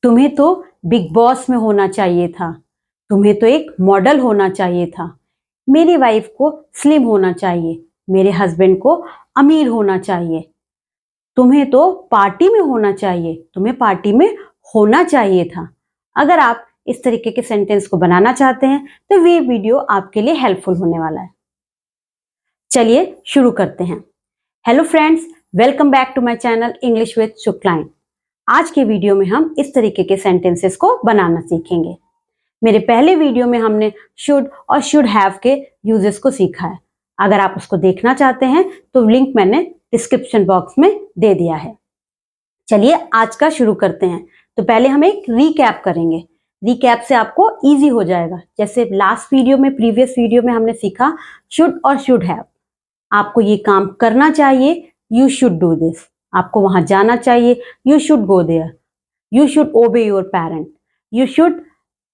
तुम्हें तो big boss में होना चाहिए था। तुम्हें तो एक मॉडल होना चाहिए था। मेरी वाइफ को स्लिम होना चाहिए, मेरे हस्बैंड को अमीर होना चाहिए। तुम्हें तो पार्टी में होना चाहिए, तुम्हें पार्टी में होना चाहिए था। अगर आप इस तरीके के सेंटेंस को बनाना चाहते हैं तो ये वीडियो आपके लिए हेल्पफुल होने वाला है। चलिए शुरू करते हैं। Hello friends, welcome back to my channel English with शुक्लाइन। आज के वीडियो में हम इस तरीके के सेंटेंसेस को बनाना सीखेंगे। मेरे पहले वीडियो में हमने शुड और शुड हैव के यूजेस को सीखा है। अगर आप उसको देखना चाहते हैं तो लिंक मैंने डिस्क्रिप्शन बॉक्स में दे दिया है। चलिए आज का शुरू करते हैं। तो पहले हम एक रीकैप करेंगे। रीकैप से आपको इजी हो जाएगा। जैसे लास्ट वीडियो में, प्रीवियस वीडियो में हमने सीखा शुड और शुड हैव। आपको ये काम करना चाहिए, यू शुड डू दिस। आपको वहां जाना चाहिए, you should go there. You should obey your parent. You should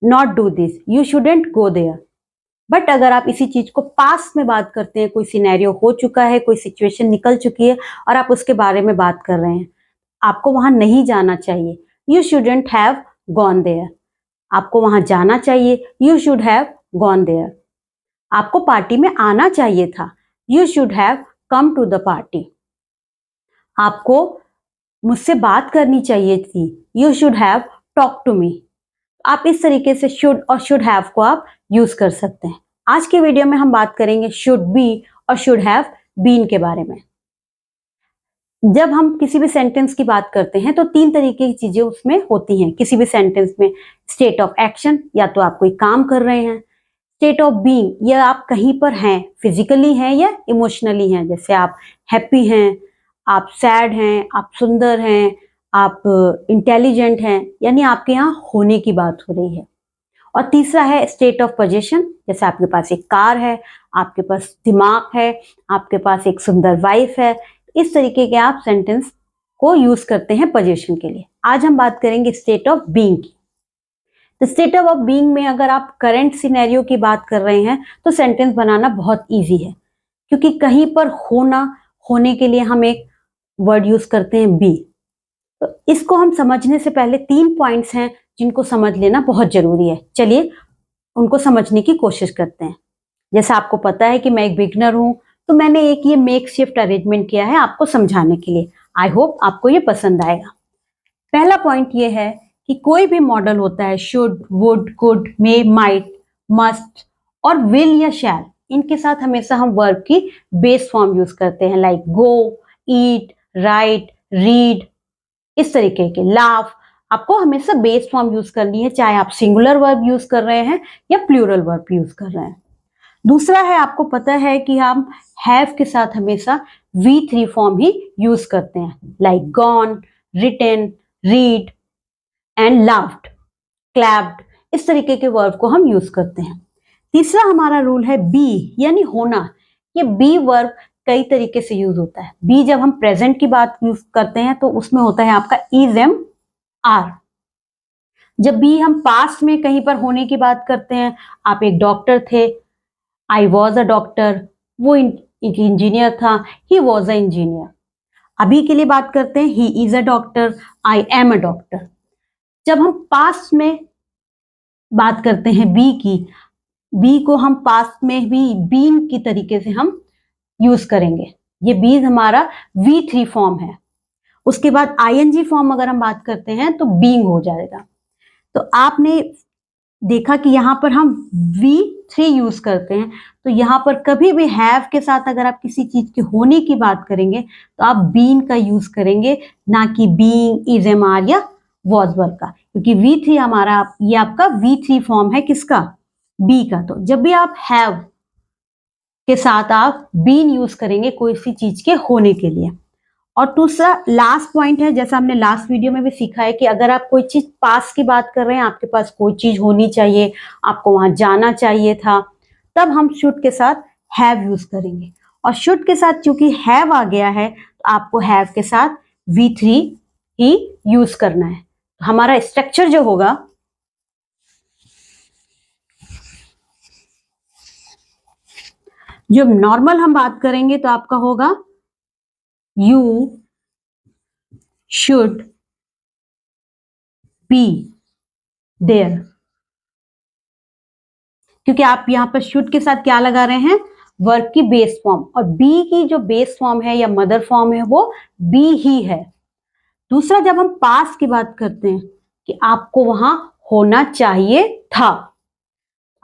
not do this, you shouldn't go there. But अगर आप इसी चीज को पास्ट में बात करते हैं, कोई सिनेरियो हो चुका है, कोई सिचुएशन निकल चुकी है और आप उसके बारे में बात कर रहे हैं, आपको वहां नहीं जाना चाहिए, you shouldn't have gone there. आपको वहां जाना चाहिए, you should have gone there. आपको पार्टी में आना चाहिए था, you should have come to the party. आपको मुझसे बात करनी चाहिए थी, you should have talk to me. आप इस तरीके से शुड और शुड हैव को आप यूज कर सकते हैं। आज के वीडियो में हम बात करेंगे शुड बी और शुड हैव बीन के बारे में। जब हम किसी भी सेंटेंस की बात करते हैं तो तीन तरीके की चीजें उसमें होती हैं किसी भी सेंटेंस में। स्टेट ऑफ एक्शन, या तो आप कोई काम कर रहे हैं। स्टेट ऑफ बीइंग, या आप कहीं पर हैं, फिजिकली हैं या इमोशनली हैं। जैसे आप हैप्पी हैं, आप सैड हैं, आप सुंदर हैं, आप इंटेलिजेंट हैं, यानी आपके यहाँ होने की बात हो रही है। और तीसरा है स्टेट ऑफ पोजीशन, जैसे आपके पास एक कार है, आपके पास दिमाग है, आपके पास एक सुंदर वाइफ है। इस तरीके के आप सेंटेंस को यूज करते हैं पोजीशन के लिए। आज हम बात करेंगे स्टेट ऑफ बीइंग की। तो स्टेट ऑफ बीइंग में अगर आप करंट सिनेरियो की बात कर रहे हैं तो सेंटेंस बनाना बहुत इजी है, क्योंकि कहीं पर होने के लिए हम एक वर्ड यूज करते हैं बी। तो इसको हम समझने से पहले 3 पॉइंट्स हैं जिनको समझ लेना बहुत जरूरी है। चलिए उनको समझने की कोशिश करते हैं। जैसा आपको पता है कि मैं एक बिगनर हूं, तो मैंने एक ये मेक शिफ्ट अरेंजमेंट किया है आपको समझाने के लिए। आई होप आपको ये पसंद आएगा। पहला पॉइंट ये है कि कोई भी मॉडल होता है, should, would, could, may, might, must और विल या शैल, इनके साथ हमेशा हम वर्ब की बेस फॉर्म यूज करते हैं, लाइक गो, ईट, राइट, रीड, इस तरीके के। लाफ, आपको हमेशा बेस फॉर्म यूज करनी है, चाहे आप सिंगुलर वर्ब यूज कर रहे हैं या प्लूरल वर्ब यूज कर रहे हैं। दूसरा है, आपको पता है कि हम हैव के साथ हमेशा V3 फॉर्म ही यूज करते हैं, like gone, written, read and laughed, clapped, इस तरीके के वर्ब को हम यूज करते हैं। तीसरा हमारा रूल है बी, यानी होना। ये बी वर्ब कई तरीके से यूज होता है। बी जब हम प्रेजेंट की बात यूज करते हैं तो उसमें होता है आपका इज, एम, आर। जब भी हम पास्ट में कहीं पर होने की बात करते हैं, आप एक डॉक्टर थे, आई वॉज अ डॉक्टर, वो एक इंजीनियर था, ही वॉज अ इंजीनियर। अभी के लिए बात करते हैं, he is a doctor, I am a doctor. जब हम पास्ट में बात करते हैं बी की, बी को हम पास्ट में भी बीन की तरीके से हम यूज करेंगे। ये बी हमारा V3 फॉर्म है। उसके बाद ING फॉर्म अगर हम बात करते हैं तो बीइंग हो जाएगा। तो आपने देखा कि यहां पर हम V3 यूज करते हैं, तो यहां पर कभी भी हैव के साथ अगर आप किसी चीज के होने की बात करेंगे तो आप बीन का यूज करेंगे, ना कि बीइंग, इज, एम, आर या वॉज वर्ब का, क्योंकि V3 हमारा, ये आपका V3 फॉर्म है किसका, बी का। तो जब भी आप हैव के साथ आप बीन यूज करेंगे कोई सी चीज के होने के लिए। और दूसरा लास्ट पॉइंट है, जैसा हमने लास्ट वीडियो में भी सीखा है कि अगर आप कोई चीज पास की बात कर रहे हैं, आपके पास कोई चीज होनी चाहिए, आपको वहां जाना चाहिए था, तब हम शुड के साथ हैव यूज करेंगे। और शुड के साथ चूंकि हैव आ गया है तो आपको हैव के साथ V3 ही यूज करना है। तो हमारा स्ट्रक्चर जो होगा, जब नॉर्मल हम बात करेंगे तो आपका होगा यू शुड बी देयर, क्योंकि आप यहां पर शुड के साथ क्या लगा रहे हैं, वर्ब की बेस फॉर्म, और बी की जो बेस फॉर्म है या मदर फॉर्म है वो बी ही है। दूसरा, जब हम पास की बात करते हैं कि आपको वहां होना चाहिए था,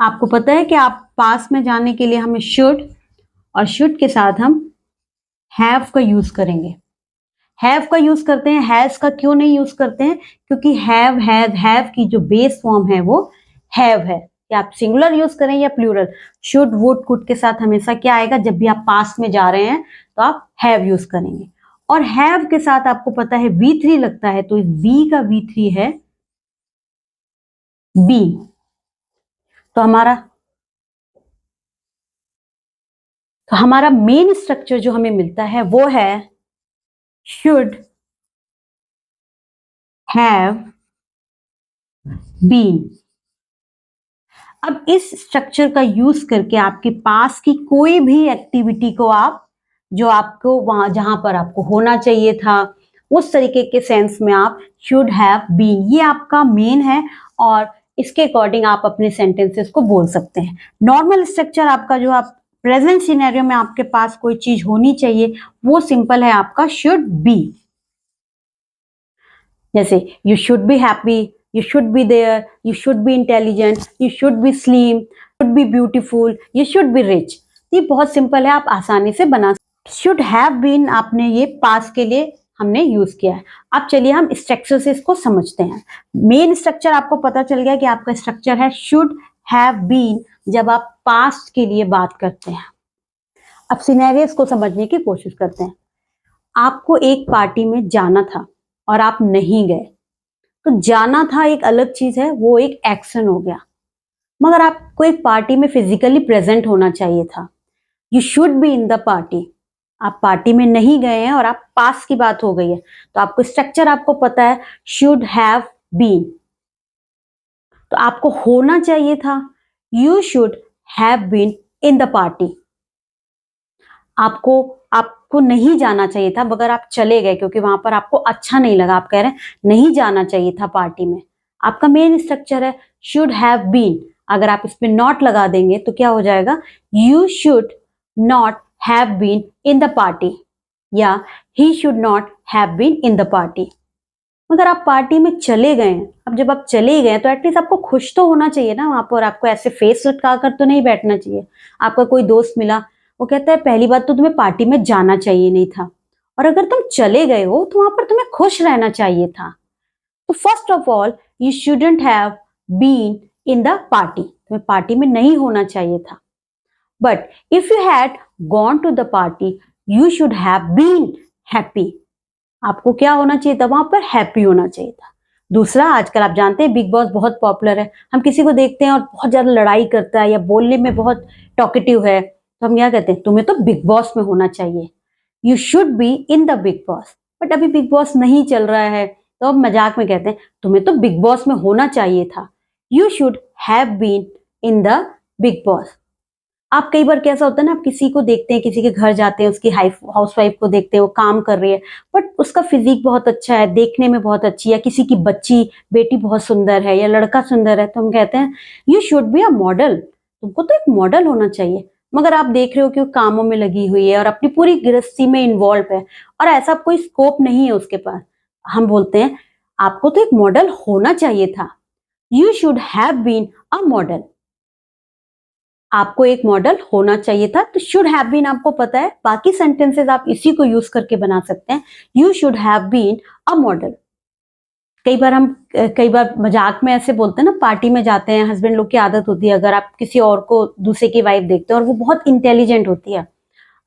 आपको पता है कि आप पास में जाने के लिए हमें शुड, और शुड के साथ हम हैव का यूज करेंगे। हैव का यूज करते हैं, हैज का क्यों नहीं यूज करते हैं, क्योंकि हैव की जो बेस फॉर्म है वो हैव है। या आप सिंगुलर यूज करें या प्लूरल, शुड वुड कुड के साथ हमेशा क्या आएगा, जब भी आप पास में जा रहे हैं तो आप हैव यूज करेंगे। और हैव के साथ आपको पता है V3 लगता है, तो बी का V3 है बी। तो हमारा मेन स्ट्रक्चर जो हमें मिलता है वो है शुड हैव बीन। अब इस स्ट्रक्चर का यूज करके आपके पास की कोई भी एक्टिविटी को आप, जो आपको वहां जहां पर आपको होना चाहिए था, उस तरीके के सेंस में आप शुड हैव बीन, ये आपका मेन है, और इसके अकॉर्डिंग आप अपने सेंटेंसेस को बोल सकते हैं। नॉर्मल स्ट्रक्चर आपका जो आप प्रेजेंट सिनेरियो में आपके पास कोई चीज होनी चाहिए, वो सिंपल है आपका शुड बी। जैसे you should be happy, you should be there, you should be intelligent, you should be slim, should be beautiful, you should be rich। ये बहुत सिंपल है, आप आसानी से बना। should have been आपने ये पास के लिए हमने यूज किया है। अब चलिए हम स्ट्रक्चर से इसको समझते हैं। मेन स्ट्रक्चर आपको पता चल गया कि आपका स्ट्रक्चर है should have been जब आप पास्ट के लिए बात करते हैं। अब सिनेरियोस को समझने की कोशिश करते हैं। आपको एक पार्टी में जाना था और आप नहीं गए, तो जाना था एक अलग चीज है, वो एक एक्शन हो गया। मगर आपको एक पार्टी में फिजिकली प्रेजेंट होना चाहिए था, you should be in the party. आप पार्टी में नहीं गए हैं और आप पास की बात हो गई है, तो आपको स्ट्रक्चर आपको पता है शुड हैव बीन। तो आपको होना चाहिए था, you should have been in the party. आपको नहीं जाना चाहिए था मगर आप चले गए क्योंकि वहां पर आपको अच्छा नहीं लगा, आप कह रहे हैं नहीं जाना चाहिए था पार्टी में। आपका मेन स्ट्रक्चर है शुड हैव बीन। अगर आप इस पे नॉट लगा देंगे तो क्या हो जाएगा, you should not have been in the party, या he should not have been in the party. मगर आप पार्टी में चले गए हैं, अब जब आप चले गए तो एटलीस्ट आपको खुश तो होना चाहिए ना वहां पर, आपको ऐसे फेस लटका कर तो नहीं बैठना चाहिए। आपका कोई दोस्त मिला, वो कहता है पहली बात तो तुम्हें पार्टी में जाना चाहिए नहीं था, और अगर तुम चले गए हो तो वहां पर तुम्हें खुश रहना चाहिए था। तो first of all you shouldn't have been in the party, तुम्हें पार्टी में नहीं होना चाहिए था। But if you had gone to the party you should have been happy. आपको क्या होना चाहिए था, वहां पर हैप्पी होना चाहिए था। दूसरा, आजकल आप जानते हैं बिग बॉस बहुत पॉपुलर है, हम किसी को देखते हैं और बहुत ज्यादा लड़ाई करता है या बोलने में बहुत टॉकेटिव है, तो हम क्या कहते हैं, तुम्हें तो बिग बॉस में होना चाहिए, you should be in the Bigg boss. But अभी बिग बॉस नहीं चल रहा है, तो अब मजाक में कहते हैं तुम्हें तो बिग बॉस में होना चाहिए था, you should have been in the Bigg Boss. आप कई बार कैसा होता है ना, आप किसी को देखते हैं, किसी के घर जाते हैं, उसकी हाउसवाइफ को देखते हैं, वो काम कर रही है बट उसका फिजिक बहुत अच्छा है, देखने में बहुत अच्छी है, किसी की बच्ची बेटी बहुत सुंदर है या लड़का सुंदर है, तो हम कहते हैं you should be a model, तुमको तो एक मॉडल होना चाहिए। मगर आप देख रहे हो कि वो कामों में लगी हुई है और अपनी पूरी गृहस्थी में इन्वॉल्व है और ऐसा कोई स्कोप नहीं है उसके पास, हम बोलते हैं आपको तो एक मॉडल होना चाहिए था, you should have been a model. आपको एक मॉडल होना चाहिए था, तो शुड हैव बीन आपको पता है, बाकी सेंटेंसेस आप इसी को यूज करके बना सकते हैं, you should have been a model. कई बार मजाक में ऐसे बोलते हैं ना, पार्टी में जाते हैं, हस्बैंड लोग की आदत होती है, अगर आप किसी और को दूसरे की वाइफ देखते हैं और वो बहुत इंटेलिजेंट होती है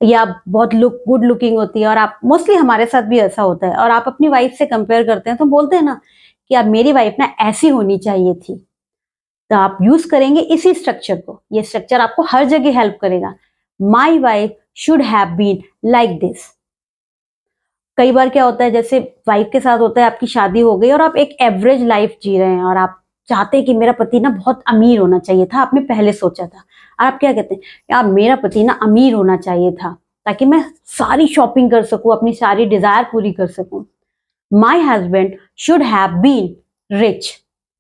या बहुत गुड लुकिंग होती है, और आप मोस्टली हमारे साथ भी ऐसा होता है, और आप अपनी वाइफ से कंपेयर करते हैं तो बोलते हैं ना कि यार मेरी वाइफ ना ऐसी होनी चाहिए थी। तो आप यूज करेंगे इसी स्ट्रक्चर को, ये स्ट्रक्चर आपको हर जगह हेल्प करेगा। My wife should have been like this. कई बार क्या होता है, जैसे वाइफ के साथ होता है, आपकी शादी हो गई और आप एक एवरेज लाइफ जी रहे हैं और आप चाहते हैं कि मेरा पति ना बहुत अमीर होना चाहिए था, आपने पहले सोचा था, और आप क्या कहते हैं, यार मेरा पति ना अमीर होना चाहिए था ताकि मैं सारी शॉपिंग कर सकूं, अपनी सारी डिजायर पूरी कर सकूं। My husband should have been rich.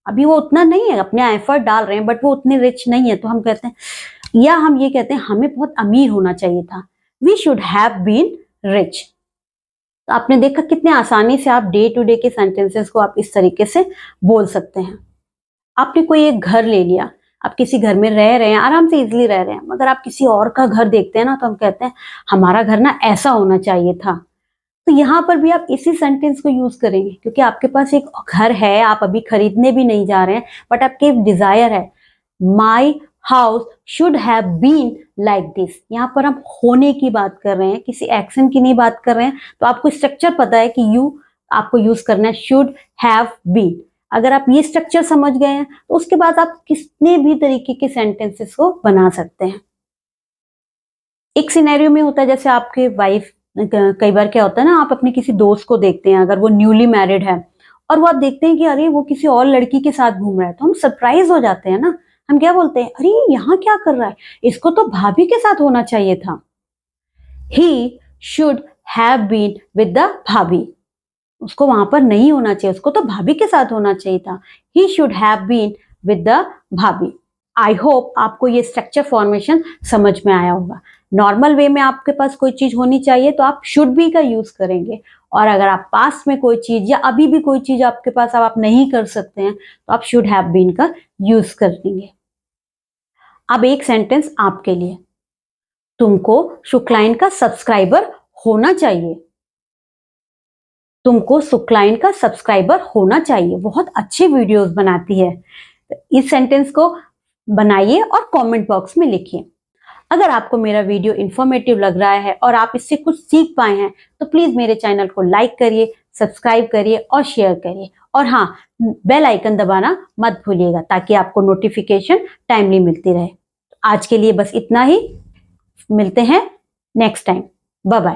अभी वो उतना नहीं है, अपने एफर्ट डाल रहे हैं बट वो उतने रिच नहीं है, तो हम कहते हैं, या हम ये कहते हैं हमें बहुत अमीर होना चाहिए था, we should have been rich. तो आपने देखा कितने आसानी से आप डे टू डे के सेंटेंसेस को आप इस तरीके से बोल सकते हैं। आपने कोई एक घर ले लिया, आप किसी घर में रह रहे हैं, आराम से इजीली रह रहे हैं, मगर आप किसी और का घर देखते हैं ना, तो हम कहते हैं हमारा घर ना ऐसा होना चाहिए था। तो यहाँ पर भी आप इसी सेंटेंस को यूज करेंगे, क्योंकि आपके पास एक घर है, आप अभी खरीदने भी नहीं जा रहे हैं, बट आपके डिजायर है, my house should have been like this. यहाँ पर हम होने की बात कर रहे हैं, किसी एक्शन की नहीं बात कर रहे हैं। तो आपको स्ट्रक्चर पता है कि आपको यूज करना है शुड हैव बीन। अगर आप ये स्ट्रक्चर समझ गए हैं तो उसके बाद आप कितने भी तरीके के सेंटेंसेस को बना सकते हैं। एक सिनेरियो में होता है, जैसे आपके वाइफ, कई बार क्या होता है ना, आप अपने किसी दोस्त को देखते हैं, अगर वो न्यूली मैरिड है और वो आप देखते हैं कि अरे वो किसी और लड़की के साथ घूम रहा है, तो हम सरप्राइज हो जाते हैं ना। हम क्या बोलते हैं, अरे यहाँ क्या कर रहा है, इसको तो भाभी के साथ होना चाहिए था। He should have been with the bhabhi. उसको वहां पर नहीं होना चाहिए, उसको तो भाभी के साथ होना चाहिए था। He should have been with the bhabhi. I hope आपको ये स्ट्रक्चर फॉर्मेशन समझ में आया होगा। नॉर्मल वे में आपके पास कोई चीज होनी चाहिए तो आप शुड बी का यूज करेंगे, और अगर आप पास में कोई चीज या अभी भी कोई चीज आपके पास अब आप नहीं कर सकते हैं तो आप शुड हैव बीन का यूज कर लेंगे। अब एक सेंटेंस आपके लिए, तुमको शुक्लाइन का सब्सक्राइबर होना चाहिए। तुमको शुक्लाइन का सब्सक्राइबर होना चाहिए, बहुत अच्छे वीडियोस बनाती है। इस सेंटेंस को बनाइए और कमेंट बॉक्स में लिखिए। अगर आपको मेरा वीडियो इंफॉर्मेटिव लग रहा है और आप इससे कुछ सीख पाए हैं तो प्लीज मेरे चैनल को लाइक करिए, सब्सक्राइब करिए और शेयर करिए, और हाँ, बेल आइकन दबाना मत भूलिएगा ताकि आपको नोटिफिकेशन टाइमली मिलती रहे। आज के लिए बस इतना ही, मिलते हैं नेक्स्ट टाइम, बाय बाय।